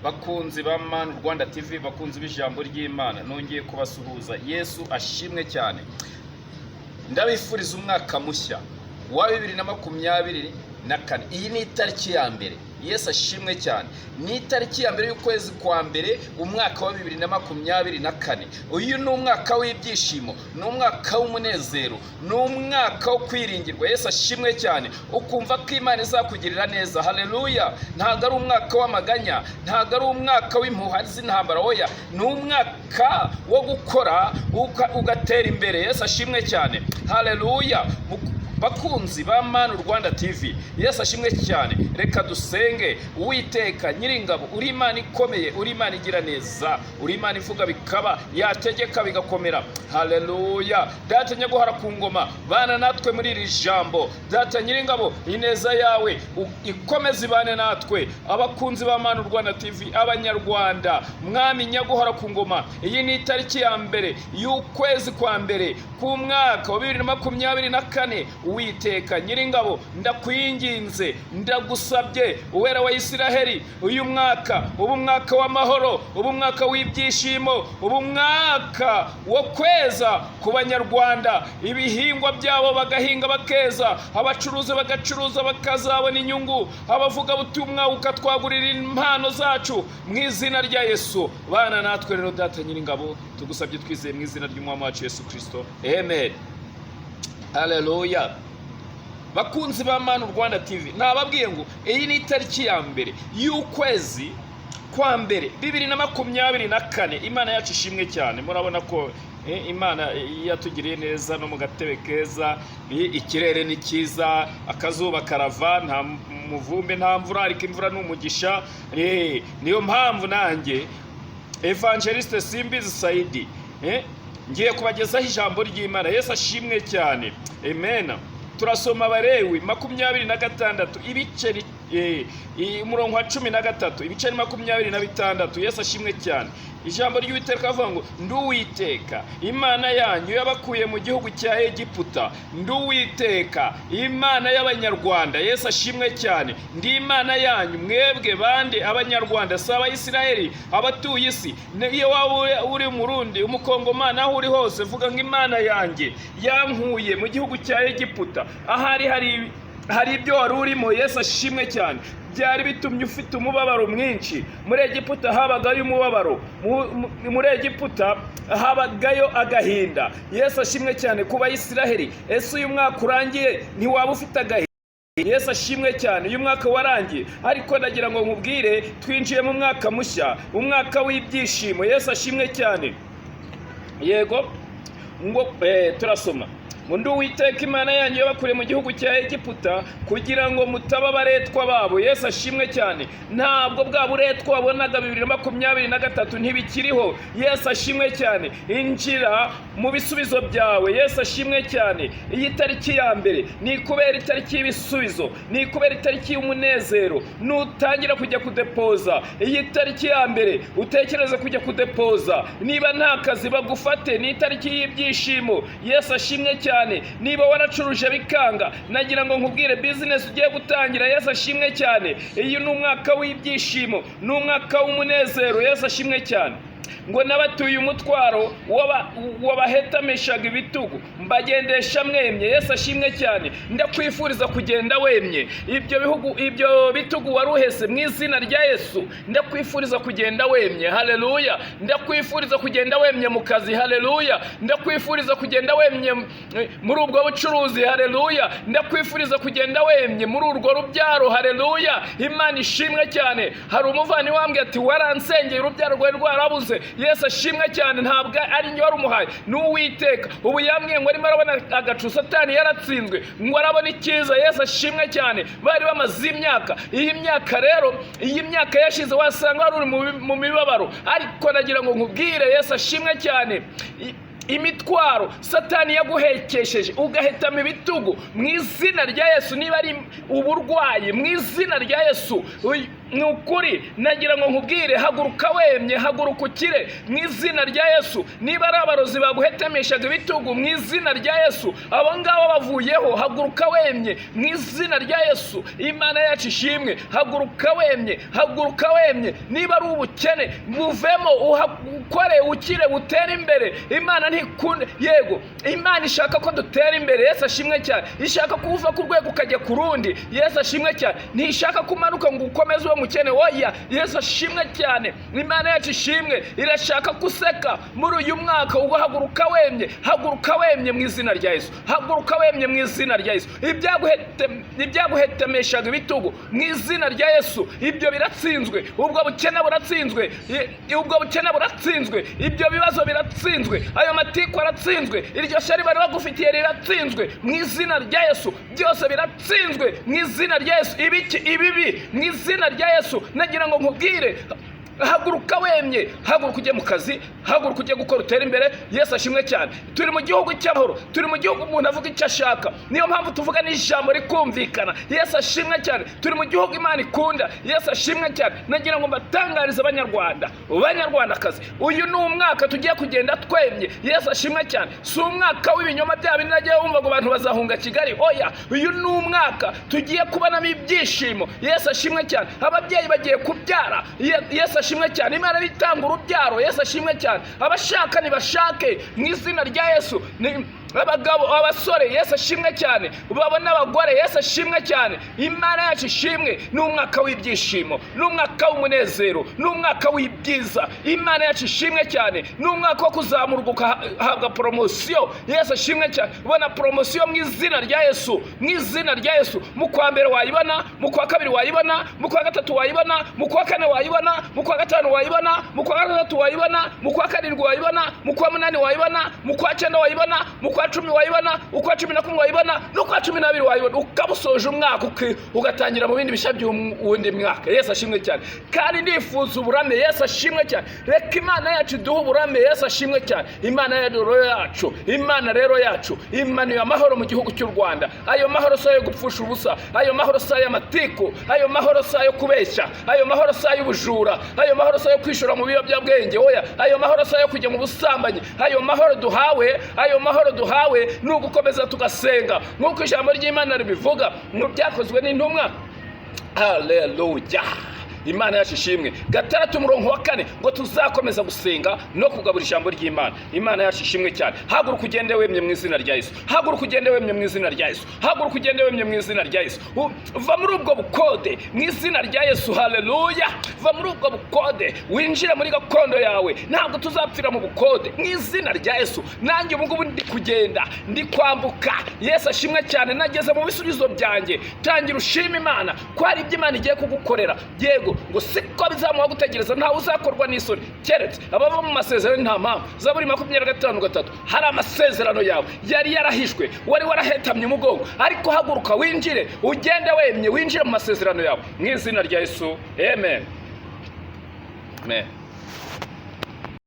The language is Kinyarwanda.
bakunzi ba Man Rwanda TV, bakunzi b'ijambo ry'Imana, nongeye kubasuhuza. Yesu ashimwe cyane. Ndabifuriza umwaka mushya wa 2024. Iyi ni itariki ya mbere. Yesu ashimwe cyane. Ni itariki ya mbere y'ukwezi kwa mbere umwaka wa 2024. Uyu ni umwaka w'ibyishimo, ni umwaka w'umunezero, ni umwaka wo kwiringirwa. Yesu ashimwe cyane. Ukumva ko Imana izakugirira neza. Haleluya. Ntago ari umwaka w'amaganya, ntago ari umwaka w'impuha z'intambara, oya, ni umwaka wo gukora ugatera imbere. Yesu ashimwe cyane. Haleluya. Bakunzi ba Man Rwanda TV, Yesu ashimwe cyane. Reka dusenge. Uwiteka Nyiringabo, uri Imana ikomeye, uri Imana igira neza, uri Imana ivuga bikaba, yategeka bigakomera. Haleluya. Data nyaguhara ku ngoma, bana natwe muri iri jambo. Data Nyiringabo, ineza yawe ikomeze ibane natwe, abakunzi ba Man Rwanda TV, abanyarwanda. Mwami nyaguhara ku ngoma, iyi ni itariki ya mbere y'ukwezi kwa mbere ku mwaka wa 2024. Uwiteka Nyiringabo, ndakwinginze, ndagusabye, uwera wa Isiraheli, uyu mwaka ubu mwaka w'amahoro, ubu mwaka w'ibyishimo, ubu mwaka wo kweza ku banyarwanda, ibihingwa byabo bagahinga bakeza, abacuruzi bagacuruza bakazabona inyungu, abavuga butumwa ukatwagurira impano zacu mu izina rya Yesu. Bana natwe rero Data Nyiringabo, tugusabye twizeye mu izina ry'Umwami wacu Yesu Kristo. Amen. Haleluya. Bakunzi ba Man Rwanda TV, nababwiye ngo iyi ni itariki ya mbere y'ukwezi kwa mbere 2024. Imana yacu ishimwe cyane. Murabona ko Imana yatugiriye neza no mu gatebe keza, ikirere ni cyiza, akazuba karava, nta muvumbe nta mvura, ariko imvura n'umugisha. Niyo mpamvu nanjye Evangeliste Simbizi Saidi ngiye kubagezaho ijambo ry'Imana. Yesu ashimwe cyane. Amen. Turasoma Abalewi 26 ibice umurongo wa 13 ibice 26. Yesu ashimwe cyane. Ijambo ry'Uwiteka avuga ngo nduwiteka Imana yanyu yabakuye mu gihugu cya Egiputa, nduwiteka Imana y'abanyarwanda. Yesu ashimwe cyane. Ndi Imana yanyu mwebwe bande abanyarwanda, saba Isiraheli, abatuye isi. Iyo waba uri Murundi, umukongomani, aho uri hose vuga ngo Imana yanjye yankuye mu gihugu cya Egiputa. Ahari hari ibyo wari urimo. Yesu ashimwe cyane. Byari bitumye ufite umubabaro mwinshi. Muri Egiputa habagayo umubabaro, muri Egiputa habagayo agahinda. Yesu ashimwe cyane kuba Isiraheli. Ese uyu mwaka urangiye ntiwaba ufite agahinda? Yesu ashimwe cyane. Uyu mwaka warangiye, ariko ndagira ngo nkubwire twinjiye mu mwaka mushya, umwaka w'ibyishimo. Yesu ashimwe cyane. Yego ngo turasoma Mundu Uwiteka Imana yanyu yabakure mu gihugu cya Egiputa kugira ngo mutaba baretwa babo. Yesu ashimwe cyane. Ntabwo bwa buretwa wabonaga 2023 ntibikiriho. Yesu ashimwe cyane. Injira mu bisubizo byawe. Yesu ashimwe cyane. Iyi tariki ya mbere ni kubera itariki y'ibisubizo, ni kubera itariki y'umunezero. Nutangira kujya kudepoza iyi tariki ya mbere, utekereze kujya kudepoza. Niba nta kazi bagufate, ni itariki y'ibyishimo. Yesu ashimwe cyane. Niba waracuruje bikanga, nagira ngo nkubwire business ugiye gutangira. Yesu ashimwe cyane. Iyi ni umwaka w'ibyishimo, ni umwaka w'umunezero. Yesu ashimwe cyane. Ngo nabatuye umutwaro wabahetameshaga ibitugu mbagendesha mwemye. Yesu ashimwe cyane. Ndakwifuriza kugenda wemye. Ibyo bitugu waruhese mu izina rya Yesu, ndakwifuriza kugenda wemye. Haleluya. Ndakwifuriza kugenda wemye mu kazi. Haleluya. Ndakwifuriza kugenda wemye muri ubwo bucuruzi. Haleluya. Ndakwifuriza kugenda wemye muri urwo rubyaro. Haleluya. Imana ishimwe cyane. Hari umuvani wambwe ati waransengeye urubyaro rwawe rwarabuze. Yesu ashimwe cyane. Ntabwo ari njye wari umuhaye, ni Uwiteka. Ubu yambwiye ngo arimo arabona agacu, Satani yaratsinzwe, ngo arabona icyiza. Yesu ashimwe cyane. Bari bamaze imyaka, iyi myaka rero, iyi myaka yashize wasanga wari uri mu mibabaro, ariko nagira ngo nkubwire Yesu ashimwe cyane. Imitwaro Satani yaguhekesheje ugahetama ibitugu mu izina rya Yesu. Niba ari uburwayi, mu izina rya Yesu ni ukuri nagira ngo nkubwire, haguruka wemye, haguruka ukire mu izina rya Yesu. Niba ari abarozi baguhetemeshaga ibitugu, mu izina rya Yesu abo ngabo bavuyeho, haguruka wemye mu izina rya Yesu. Imana yacu ishimwe, haguruka wemye, haguruka wemye. Niba ari ubukene buvemo, ukore ukire utere imbere. Imana ntikunde, yego Imana ishaka ko dutera imbere, Yesu ashimwe cyane. Ishaka ko uva ku rwego ukajya ku rundi, Yesu ashimwe cyane. Ntishaka kumanuka ngo ukomeze uwo mukene, oya, Yesu ashimwe cyane. Imana yacu ishimwe, irashaka kuseka muri uyu mwaka. Ubwo haguruka wemye, haguruka wemye mu izina rya Yesu, haguruka wemye mu izina rya Yesu. Ibyaguhetemeshaga ibitugu mu izina rya Yesu, ibyo biratsinzwe. Ubwo bukene buratsinzwe, ubwo bukene buratsinzwe, ibyo bibazo biratsinzwe, ayo matiku aratsinzwe, iryo shyari bari bagufitiye riratsinzwe mu izina rya Yesu. Byose biratsinzwe mu izina rya Yesu. Ibibi mu izina rya Yesu. Nagira ngo nkubwire, haguruka wemye, haguruka ujye mu kazi, haguruka ujye gukora utera imbere. Yesu ashimwe cyane. Turi mu gihugu cy'amahoro, turi mu gihugu umuntu avuga icyo ashaka, niyo mpamvu tuvuga n'ijambo rikumvikana. Yesu ashimwe cyane. Turi mu gihugu Imana ikunda. Yesu ashimwe cyane. Nagira ngo mbatangarize abanyarwanda, banyarwandakazi, uyu ni umwaka tugiye kugenda twemye. Yesu ashimwe cyane. Si umwaka w'ibinyoma bya bindi nagiye wumva ngo abantu bazahunga Kigali, oya, uyu ni umwaka tugiye kubonamo ibyishimo. Yesu ashimwe cyane. Ababyeyi bagiye kubyara, Yesu ashimwe cyane. Imana itanga urubyaro, Yesu ashimwe cyane. Abashaka nibashake mu izina rya Yesu. Abagabo, abasore, Yesu ashimwe cyane. Babona abagore, Yesu ashimwe cyane. Imana yacu ishimwe. Ni umwaka w'ibyishimo, ni umwaka w'umunezero, ni umwaka w'ibyiza. Imana yacu ishimwe cyane. Ni umwaka wo kuzamurwa ugahabwa promosiyo. Yesu ashimwe cyane. Ubona promosiyo mu izina rya Yesu, mu izina rya Yesu. Mu kwa mbere wayibona, mu kwa kabiri wayibona, mu kwa gatatu wayibona, mu kwa kane wayibona, mu kwa gatanu wayibona, mu kwa gatandatu wayibona, mu kwa karindwi wayibona, mu kwa munani wayibona, mu kwa cyenda wayibona, mu kwa 10 wayibona, ukwa 11 wayibona, no kwa 12 wayibona. Ukabusoje umwaka ugatangira mu bindi bishya by'uwundi mwaka. Yesu ashimwe cyane. Kandi ndifuza uburame. Yesu ashimwe cyane. Reka Imana yacu duhe uburame. Yesu ashimwe cyane. Imana yacu, Imana rero yacu imanuye amahoro mu gihugu cy'u Rwanda. Ayo mahoro sayo gupfusha ubusa, ayo mahoro sayo amatiku, ayo mahoro sayo kubeshya, ayo mahoro sayo ubujura, ayo mahoro sayo kwishora mu biyobyabwenge, oya, ayo mahoro sayo kujya mu busambanyi. Ayo mahoro duhawe, ayo mahoro duhawe ni ugukomeza tugasenga nk'uko ijambo ry'Imana ribivuga mu byakozwe n'intumwa. Haleluya. Imana yacu ishimwe. 6:4 ngo tuzakomeza gusenga no kugabura ijambo ry'Imana. Imana yacu ishimwe cyane. Haguruka ugende wemye mu izina rya Yesu, haguruka ugende wemye mu izina rya Yesu, haguruka ugende wemye mu izina rya Yesu. Va muri ubwo bukode mu izina rya Yesu. Haleluya. Va muri ubwo bukode winjire muri gakondo yawe. Ntabwo tuzapfira mu bukode mu izina rya Yesu. Nanjye ubu ngubu ndi kugenda, ndi kwambuka. Yesu ashimwe cyane. Nageze mu bisubizo byanjye. Tangira ushima Imana ko hari ibyo Imana igiye kugukorera. Yego ngo siko bizamuha gutegereza, ntawe uzakorwa n'isoni keretse abava mu masezerano. Nta mpamvu. Zaburi 25:3 hari amasezerano yawe yari yarahishwe, wari warahetamye umugongo, ariko haguruka winjire, ugende wemye, winjire mu masezerano yawe mu izina rya Yesu. Amen. Amen.